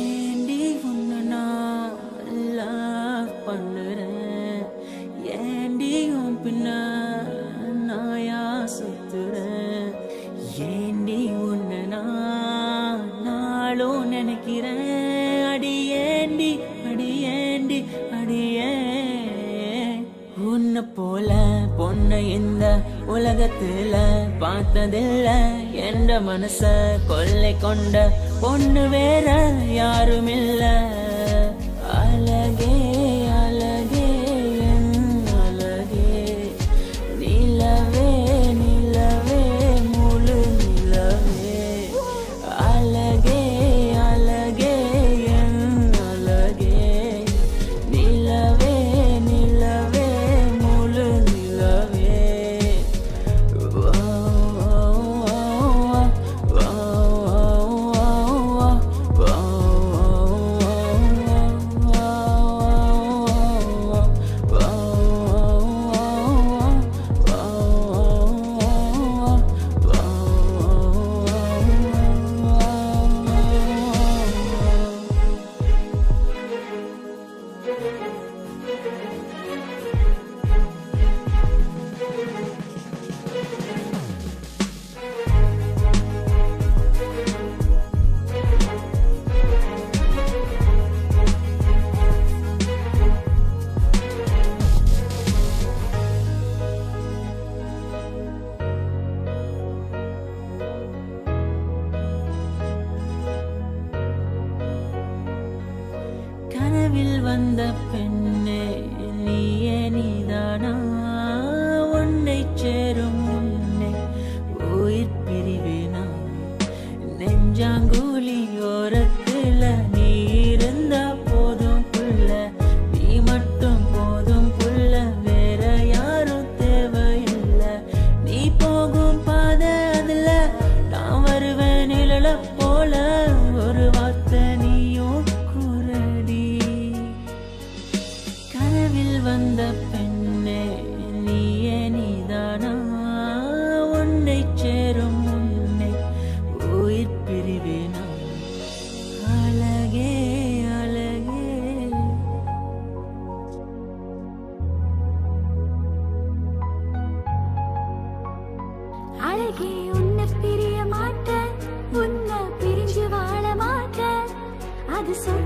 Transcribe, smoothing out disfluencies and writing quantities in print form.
ஏண்டி உன்னை நான் love பண்ணுறேன், ஏண்டி உன் பின்ன நாயா சுத்துறேன், ஏண்டி உன்னை நான் நாளும் நினைக்கிறேன், அடியேண்டி அடியேண்டி அடியே. உன்னை போல பொண்ணை இந்த உலகத்துல பார்த்ததில்ல, என்ற மனச கொள்ளை கொண்ட பொண்ணு வேற யாரும் இல்ல. அழகே அழகே என் அழகே, நிலவே நிலவே முழு நிலவே. அழகே அழகே என் அழகே, நிலவே நிலவே முழு நிலவே. கனவில் வந்த பெண்ணே நீயே நீதானா, உன்னை சேரும் முன்னே உயிர் பிரிவேனா. நெஞ்சாங்குழி ஓரத்துல நீ இருந்தா போதும் புள்ள, நீ மட்டும் போதும் புள்ள, வேற யாரும் தேவையில்லை. நீ போகும் பாதை அதுல நான் வருவேன் நிழல போல, ஒரு வார்த்தை நீயும் குரடி. கனவில் வந்த பெண்ணே நீயே நீதானா, உன்னை சேரும் முன்னே உயிர் பிரிவேனா. அழகே அழகே அழகே உன்னை பிரிய மாட்டேன், உன்னை பிரிஞ்சு வாழ மாட்டேன், அது சொல்ல